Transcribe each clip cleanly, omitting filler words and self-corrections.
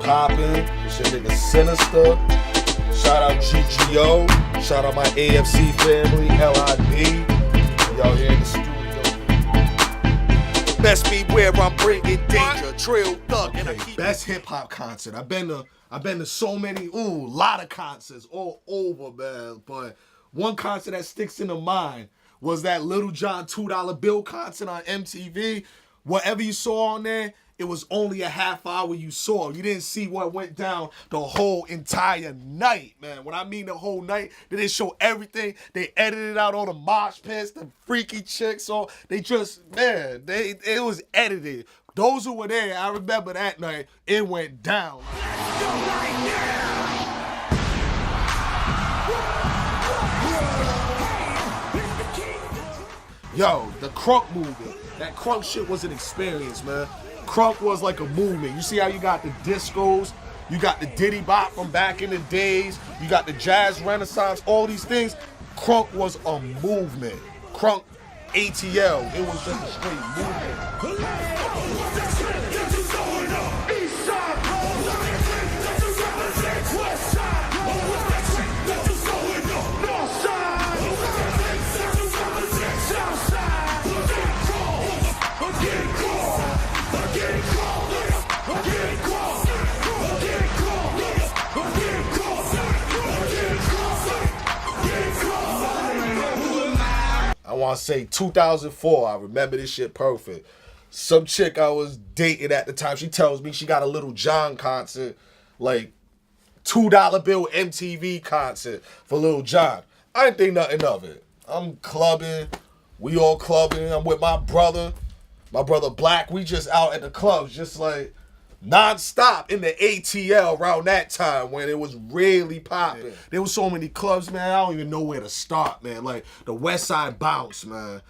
Poppin', it's your nigga Synista. Shout out GGO. Shout out my AFC family, LIB. Y'all here in the studio. Best beware, I'm bringing danger. Trill thug and I keep best hip hop concert. I've been to so many, lot of concerts all over, man. But one concert that sticks in the mind was that Lil Jon $2 bill concert on MTV. Whatever you saw on there, it was only a half hour you saw. You didn't see what went down the whole entire night, man. When I mean the whole night, they didn't show everything. They edited out all the mosh pits, the freaky chicks. So they just, man, it was edited. Those who were there, I remember that night, it went down. Let's go right now. Yo, the crunk movement. That crunk shit was an experience, man. Crunk was like a movement. You see how you got the discos, you got the Diddy Bop from back in the days, you got the Jazz Renaissance, all these things. Crunk was a movement. Crunk ATL, it was just a straight movement. I want to say 2004. I remember this shit perfect. Some chick I was dating at the time, she tells me she got a Lil Jon concert, like $2 bill MTV concert for Lil Jon. I didn't think nothing of it. I'm clubbing. We all clubbing. I'm with my brother Black. We just out at the clubs, just like non-stop in the ATL around that time when it was really popping. There was so many clubs, man, I don't even know where to start, man. Like the West Side Bounce, man.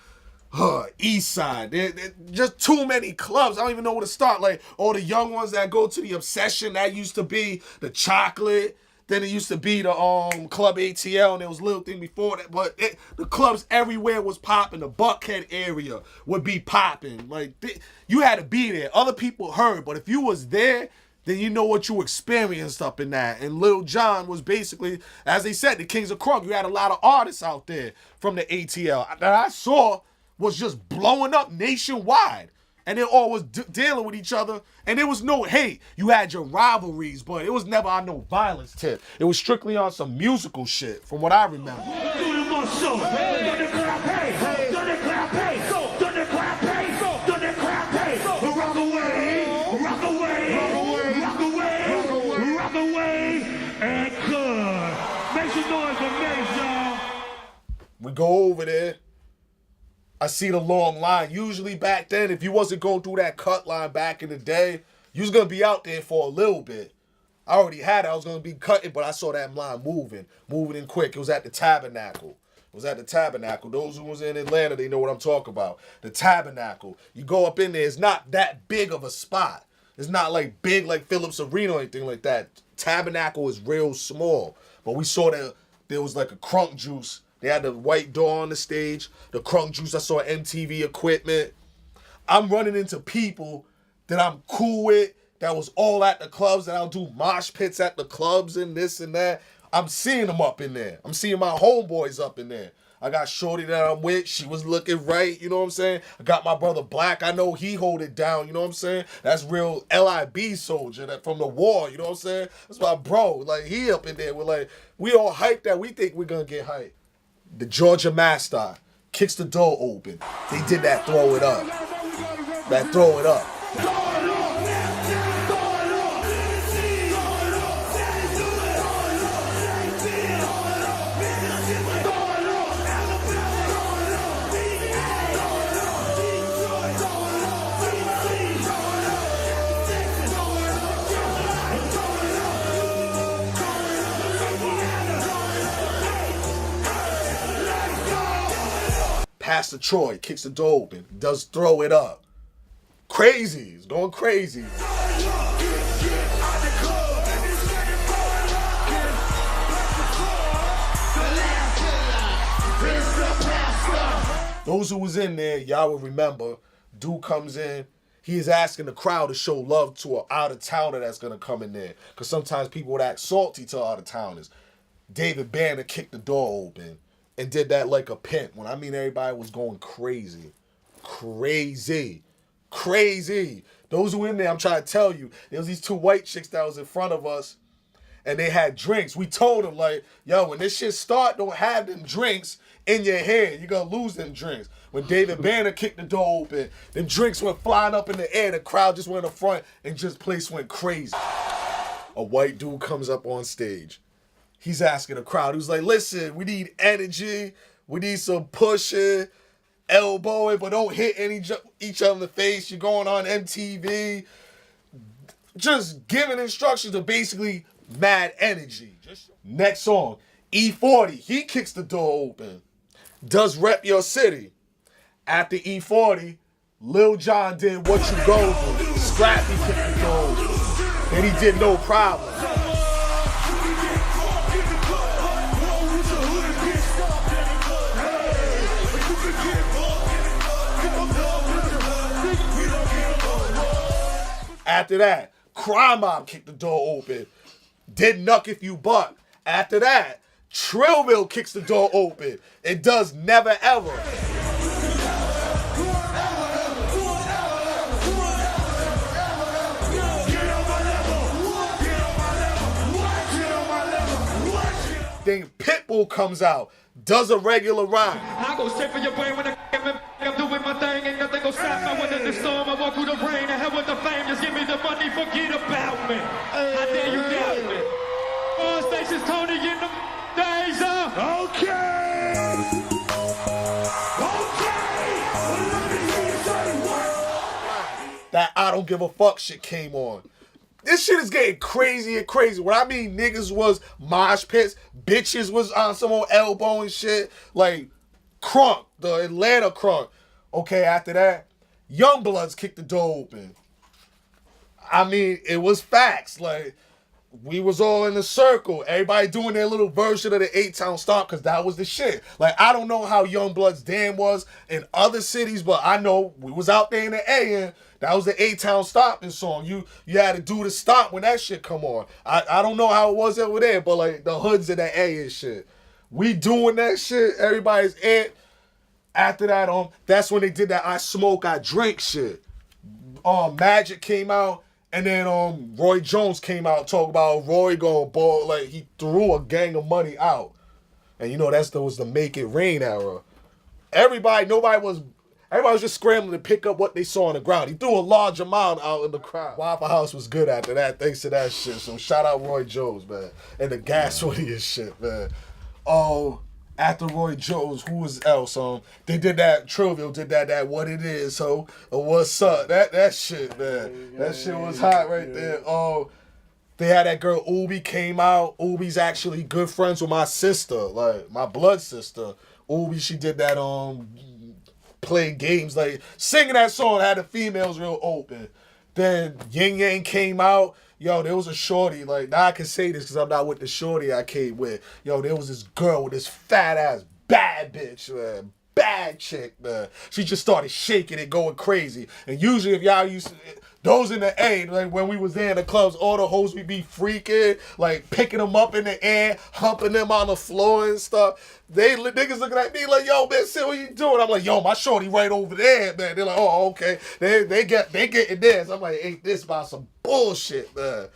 East Side. There just too many clubs. I don't even know where to start. Like all the young ones that go to the Obsession, that used to be the Chocolate. Then it used to be the Club ATL, and there was a little thing before that. But the clubs everywhere was popping. The Buckhead area would be popping. Like you had to be there. Other people heard, but if you was there, then you know what you experienced up in that. And Lil Jon was basically, as they said, the Kings of Crunk. You had a lot of artists out there from the ATL that I saw was just blowing up nationwide. And they all was dealing with each other. And there was no hate. You had your rivalries, but it was never on no violence tip. It was strictly on some musical shit, from what I remember. We go over there. I see the long line. Usually back then, if you wasn't going through that cut line back in the day, you was going to be out there for a little bit. I already had it. I was going to be cutting, but I saw that line moving in quick. It was at the Tabernacle. Those who was in Atlanta, they know what I'm talking about. The Tabernacle. You go up in there, it's not that big of a spot. It's not like big like Phillips Arena or anything like that. Tabernacle is real small. But we saw that there was like a crunk juice. They had the white door on the stage, the crunk juice. I saw MTV equipment. I'm running into people that I'm cool with, that was all at the clubs, that I'll do mosh pits at the clubs and this and that. I'm seeing them up in there. I'm seeing my homeboys up in there. I got shorty that I'm with. She was looking right, you know what I'm saying? I got my brother Black. I know he hold it down, you know what I'm saying? That's real LIB soldier that from the war, you know what I'm saying? That's my bro. Like, he up in there. We're like, we all hyped that we think we're going to get hyped. The Georgia mascot kicks the door open. They did that throw it up. That throw it up. Pastor Troy kicks the door open, does throw it up. Crazy, it's going crazy. Those who was in there, y'all will remember, dude comes in, he is asking the crowd to show love to an out-of-towner that's going to come in there. Because sometimes people would act salty to out-of-towners. David Banner kicked the door open and did that like a pimp. When I mean everybody was going crazy. Crazy. Those who in there, I'm trying to tell you, there was these two white chicks that was in front of us, and they had drinks. We told them, like, yo, when this shit start, don't have them drinks in your hand. You're going to lose them drinks. When David Banner kicked the door open, them drinks went flying up in the air. The crowd just went in the front, and just place went crazy. A white dude comes up on stage. He's asking the crowd. He was like, listen, we need energy. We need some pushing, elbowing, but don't hit each other in the face. You're going on MTV. Just giving instructions to basically mad energy. Next song, E40. He kicks the door open. Does Rep Your City. After E40, Lil Jon did What You Go Through. Scrappy kicked the door open. And he did No Problem. After that, Crime Mob kicked the door open. Did Nuck If You Buck. After that, Trillville kicks the door open. It does Never Ever. Then Pitbull comes out, does a regular rhyme. I go straight for your brain when I'm doing my thing. Ain't nothing gonna stop me. When in the storm, I walk through the rain. The hell with the fame, just give me the money, forget about me. How dare you doubt me? All stations, Tony in the days up. Okay. That I Don't Give a Fuck shit came on. This shit is getting crazy and crazy. What I mean, niggas was mosh pits, bitches was on some old elbow and shit. Like, Crunk, the Atlanta Crunk. Okay, after that, Youngbloods kicked the door open. I mean, it was facts. Like, we was all in a circle. Everybody doing their little version of the 8-Town Stomp because that was the shit. Like, I don't know how Youngblood's Damn was in other cities, but I know we was out there in the A and that was the 8-Town Stomping song. You had to do the stomp when that shit come on. I don't know how it was over there, but like the hoods in the A and shit. We doing that shit. Everybody's in. After that, that's when they did that I Smoke, I Drink shit. Magic came out. And then Roy Jones came out and talked about Roy going ball, like he threw a gang of money out. And you know, that was the Make It Rain era. Everybody was just scrambling to pick up what they saw on the ground. He threw a large amount out in the crowd. Waffle House was good after that, thanks to that shit. So shout out Roy Jones, man. And the gas money and shit, man. After Roy Jones, who was else? They did that. Trillville did that. What it is? So what's up? That shit, man. That shit was hot right there. They had that girl Ubi came out. Ubi's actually good friends with my sister, like my blood sister. Ubi, she did that. Playing games, like singing that song had the females real open. Then Yin Yang came out. Yo, there was a shorty, like, now I can say this because I'm not with the shorty I came with. Yo, there was this girl with this fat ass bad bitch, man. Bad chick, man. She just started shaking and going crazy. And usually if y'all used to, those in the A, like when we was there in the clubs, all the hoes we be freaking, like picking them up in the air, humping them on the floor and stuff. Niggas looking at me like, yo, man, see what you doing? I'm like, yo, my shorty right over there, man. They're like, oh, okay. They getting this. I'm like, ain't this about some bullshit, man.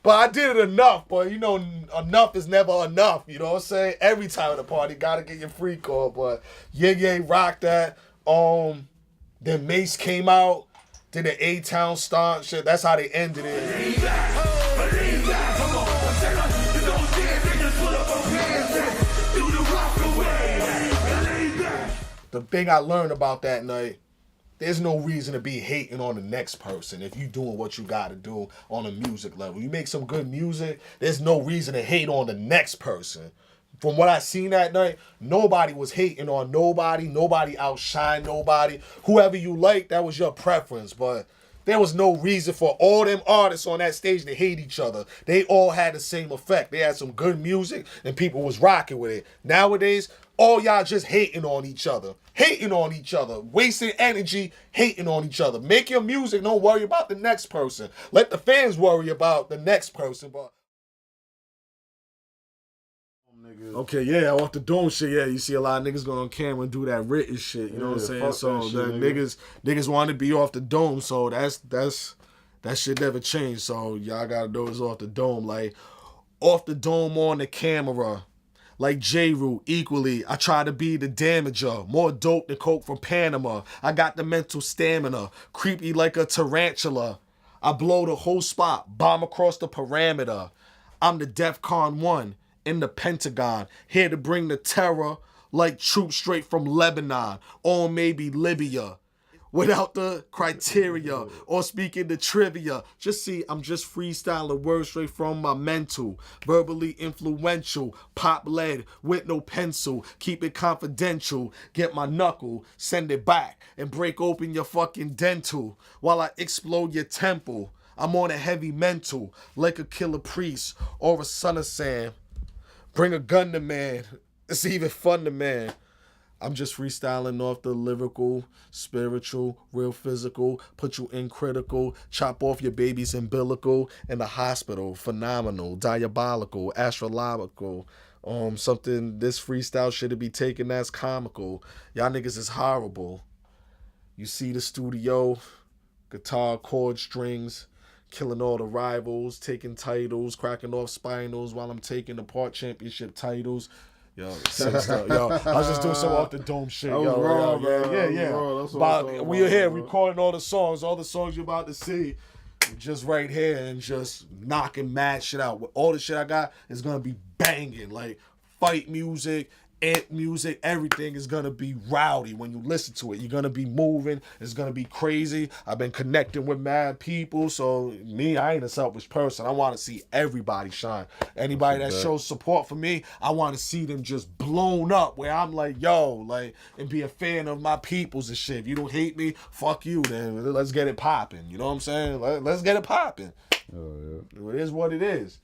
But I did it enough, but you know, enough is never enough, you know what I'm saying? Every time at the party, gotta get your freak on, but Yin Yang rocked that. Then Mace came out, did the 8-Town Stomp shit. That's how they ended it. The thing I learned about that night, there's no reason to be hating on the next person if you doing what you got to do on a music level. You make some good music, there's no reason to hate on the next person. From what I seen that night, nobody was hating on nobody. Nobody outshined nobody. Whoever you like, that was your preference. But There was no reason for all them artists on that stage to hate each other. They all had the same effect. They had some good music and people was rocking with it. Nowadays, all y'all just hating on each other. Hating on each other. Wasting energy, hating on each other. Make your music, don't worry about the next person. Let the fans worry about the next person. But okay, yeah, off the dome shit, yeah, you see a lot of niggas going on camera and do that written shit, you know what I'm saying? So the niggas want to be off the dome, so that shit never changed. So y'all gotta know it's off the dome. Like, off the dome on the camera. Like J-Root, equally, I try to be the damager. More dope than coke from Panama. I got the mental stamina. Creepy like a tarantula. I blow the whole spot. Bomb across the parameter. I'm the DEFCON 1 in the Pentagon. Here to bring the terror like troops straight from Lebanon. Or maybe Libya. Without the criteria or speaking the trivia. Just see, I'm just freestyling words straight from my mental. Verbally influential, pop lead with no pencil. Keep it confidential. Get my knuckle, send it back, and break open your fucking dental while I explode your temple. I'm on a heavy mental, like a killer priest or a son of Sam. Bring a gun to man. It's even fun to man. I'm just freestyling off the lyrical, spiritual, real physical, put you in critical, chop off your baby's umbilical in the hospital, phenomenal, diabolical, astrological, something, this freestyle should be taken as comical. Y'all niggas is horrible. You see the studio, guitar, chord strings, killing all the rivals, taking titles, cracking off spinals while I'm taking apart championship titles. Yo, yo, I was just doing some off the dome shit. We are here recording all the songs you're about to see, just right here and just knocking mad shit out. All the shit I got is gonna be banging, like fight music, amp music, everything is gonna be rowdy when you listen to it. You're gonna be moving, it's gonna be crazy. I've been connecting with mad people, so I ain't a selfish person. I want to see everybody shine. Anybody that shows support for me, I want to see them just blown up, where I'm like, yo, like, and be a fan of my peoples and shit. If you don't hate me, fuck you, then let's get it popping. You know what I'm saying? Let's get it popping. Oh, yeah. It is what it is.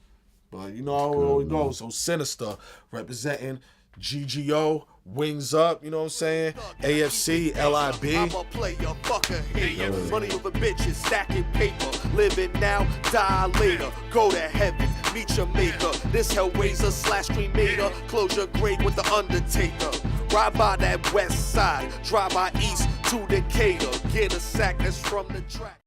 But you know how it always goes. So Synista representing GGO, wings up, you know what I'm saying? AFC, LIB. I'm a player, fucker, hater. Money over bitches, stacking paper. Living now, die later. Go to heaven, meet your maker. This Hellraiser / cremator. Close your grave with the Undertaker. Ride by that west side, drive by east to Decatur. Get a sack that's from the track.